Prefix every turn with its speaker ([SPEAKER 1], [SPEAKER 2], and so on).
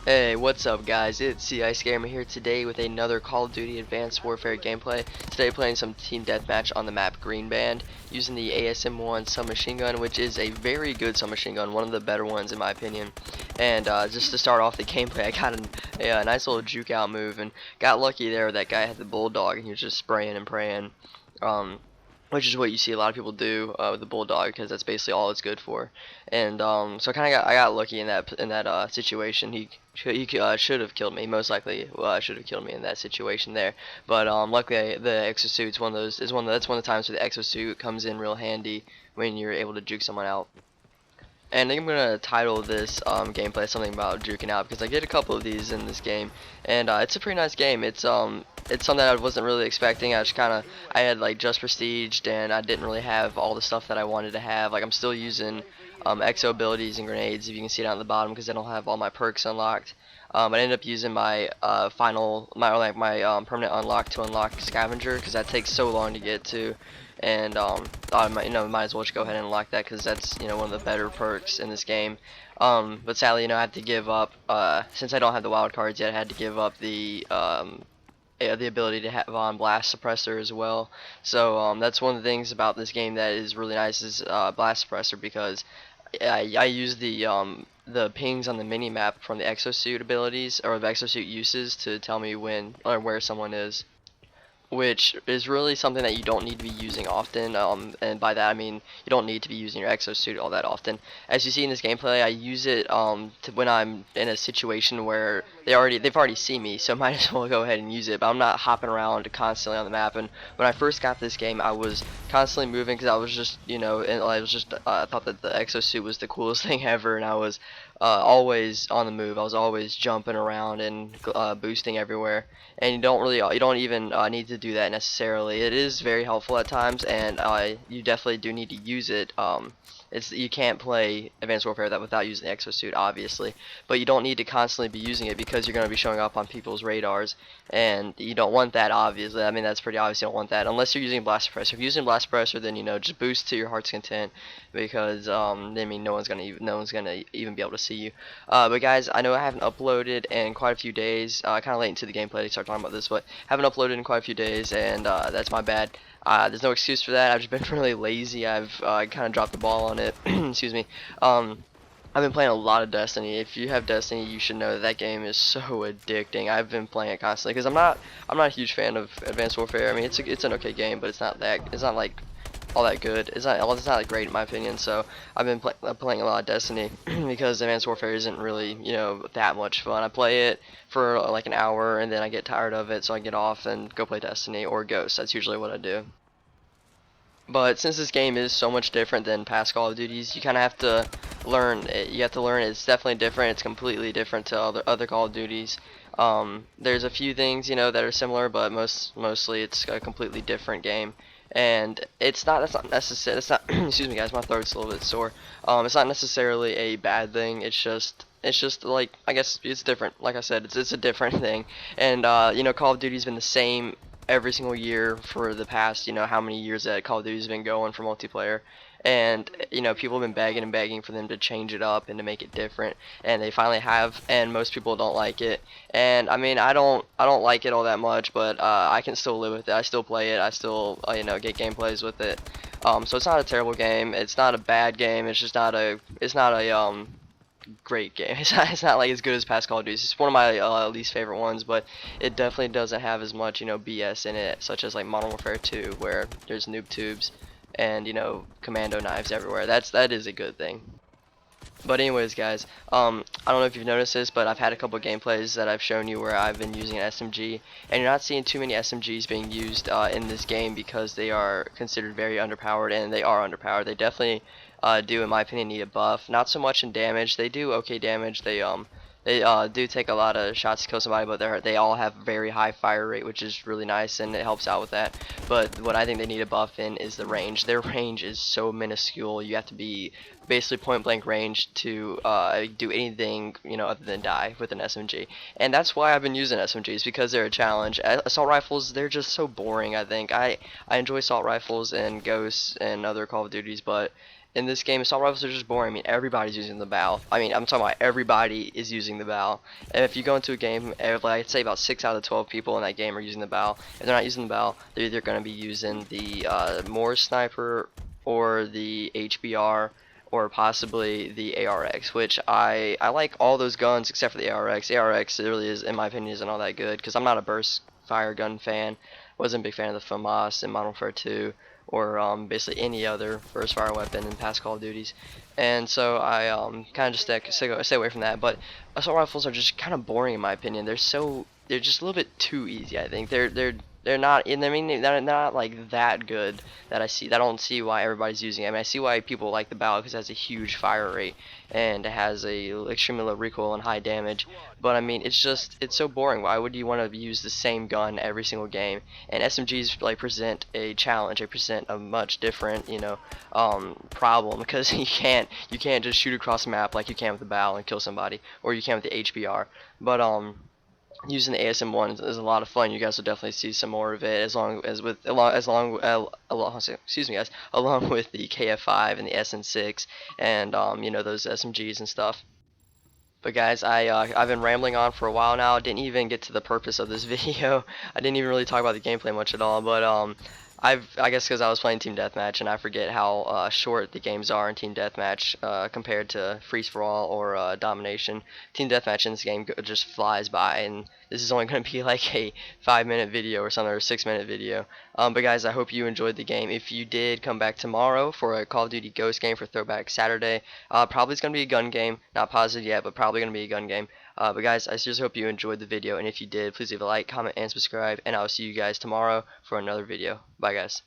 [SPEAKER 1] Hey, what's up guys? It's Ice Gamer here today with another Call of Duty Advanced Warfare gameplay. Today playing some team deathmatch on the map Green Band using the ASM-1 submachine gun, which is a very good submachine gun, one of the better ones in my opinion. And just to start off the gameplay, I got a nice little juke out move and got lucky there. That guy had the bulldog and he was just spraying and praying. Which is what you see a lot of people do with the bulldog, because that's basically all it's good for. And so I got lucky in that situation. He should have killed me, most likely. Should have killed me in that situation there. But luckily the exosuit's that's one of the times where the exosuit comes in real handy when you're able to juke someone out. And I think I'm gonna title this gameplay something about juking out, because I get a couple of these in this game, and it's a pretty nice game. It's something I wasn't really expecting. I had like just prestiged, and I didn't really have all the stuff that I wanted to have. Like I'm still using exo abilities and grenades, if you can see down at the bottom, because I don't have all my perks unlocked. I ended up using my permanent unlock to unlock scavenger, because that takes so long to get to. And I might as well just go ahead and unlock that, because that's one of the better perks in this game. But sadly, I had to give up, since I don't have the wild cards yet. I had to give up the ability to have on blast suppressor as well. So that's one of the things about this game that is really nice, is blast suppressor, because I use the pings on the mini map from the exosuit abilities, or the exosuit uses, to tell me when or where someone is, which is really something that you don't need to be using often. And by that I mean you don't need to be using your exosuit all that often. As you see in this gameplay, I use it when I'm in a situation where they've already seen me, so might as well go ahead and use it. But I'm not hopping around constantly on the map. And when I first got this game, I was constantly moving, because I was just I thought that the exosuit was the coolest thing ever, and I was always on the move. I was always jumping around and boosting everywhere. And you don't even need to do that necessarily. It is very helpful at times, and you definitely do need to use it. You can't play Advanced Warfare without using the exosuit, obviously, but you don't need to constantly be using it, because you're going to be showing up on people's radars, and you don't want that, obviously. I mean, that's pretty obvious. You don't want that unless you're using blast suppressor. If you're using blast suppressor, then just boost to your heart's content, because I mean, no one's gonna even be able to see you. But guys, I know I haven't uploaded in quite a few days. Kind of late into the gameplay to start talking about this, but haven't uploaded in quite a few days, and that's my bad. There's no excuse for that. I've just been really lazy. I've kind of dropped the ball on it. Excuse me. I've been playing a lot of Destiny. If you have Destiny, you should know that game is so addicting. I've been playing it constantly, because I'm not a huge fan of Advanced Warfare. I mean, it's an okay game, but it's not like all that good. It's not like great in my opinion. So I've been playing a lot of Destiny because Advanced Warfare isn't really that much fun. I play it for like an hour, and then I get tired of it, so I get off and go play Destiny or Ghost. That's usually what I do. But since this game is so much different than past Call of Duties, you kind of have to learn it. You have to learn it's definitely different. It's completely different to other Call of Duties. There's a few things that are similar, but mostly it's a completely different game. And that's not necessary. It's not. Excuse me, guys. My throat's a little bit sore. It's not necessarily a bad thing. It's just like, I guess it's different. Like I said, it's a different thing. And Call of Duty's been the same every single year for the past how many years that Call of Duty's been going for multiplayer. And people have been begging and begging for them to change it up and to make it different, and they finally have. And most people don't like it, and I mean, I don't like it all that much, but I can still live with it. I still play it. I still get gameplays with it. So it's not a terrible game. It's not a bad game. It's just not a great game. It's not like as good as past Call of Duty. It's one of my least favorite ones, but it definitely doesn't have as much BS in it, such as like Modern Warfare 2, where there's noob tubes and commando knives everywhere. That is a good thing. But anyways, guys, I don't know if you've noticed this, but I've had a couple of gameplays that I've shown you where I've been using an SMG, and you're not seeing too many SMGs being used in this game, because they are considered very underpowered, and they are underpowered. They definitely do, in my opinion, need a buff. Not so much in damage. They do okay damage. They do take a lot of shots to kill somebody, but they all have very high fire rate, which is really nice, and it helps out with that. But what I think they need a buff in is the range. Their range is so minuscule. You have to be basically point blank range to do anything other than die with an SMG. And that's why I've been using SMGs, because they're a challenge. Assault rifles, they're just so boring. I think I enjoy assault rifles and Ghosts and other Call of Duties, but in this game, assault rifles are just boring. I mean, everybody's using the bow. I mean, I'm talking about everybody is using the bow. And if you go into a game, like I'd say about 6 out of 12 people in that game are using the bow. If they're not using the bow, they're either going to be using the Morse sniper or the HBR or possibly the ARX, which I like all those guns except for the ARX. ARX really is, in my opinion, isn't all that good because I'm not a burst fire gun fan. Wasn't a big fan of the FAMAS and Modern Warfare 2 or basically any other burst fire weapon in past Call of Duties, and so I kind of just stay away from that. But assault rifles are just kind of boring in my opinion. They're just a little bit too easy. I think they're not in. I mean, they're not like that good that I don't see why everybody's using it. I mean, I see why people like the bow because it has a huge fire rate and it has a extremely low recoil and high damage. But I mean, it's so boring. Why would you want to use the same gun every single game? And SMGs like present a challenge. They present a much different, problem because you can't just shoot across the map like you can with the bow and kill somebody, or you can with the HBR. But using the ASM1 is a lot of fun. You guys will definitely see some more of it excuse me guys, along with the KF5 and the SN6 and those SMGs and stuff. But guys, I've been rambling on for a while now. I didn't even get to the purpose of this video. I didn't even really talk about the gameplay much at all. But I guess because I was playing Team Deathmatch and I forget how short the games are in Team Deathmatch compared to Freeze for All or Domination. Team Deathmatch in this game just flies by, and this is only going to be like a 5-minute video or something, or a 6-minute video. But guys, I hope you enjoyed the game. If you did, come back tomorrow for a Call of Duty Ghost game for Throwback Saturday. Probably it's going to be a gun game. Not positive yet, but probably going to be a gun game. But guys, I just hope you enjoyed the video, and if you did, please leave a like, comment, and subscribe, and I'll see you guys tomorrow for another video. Bye guys.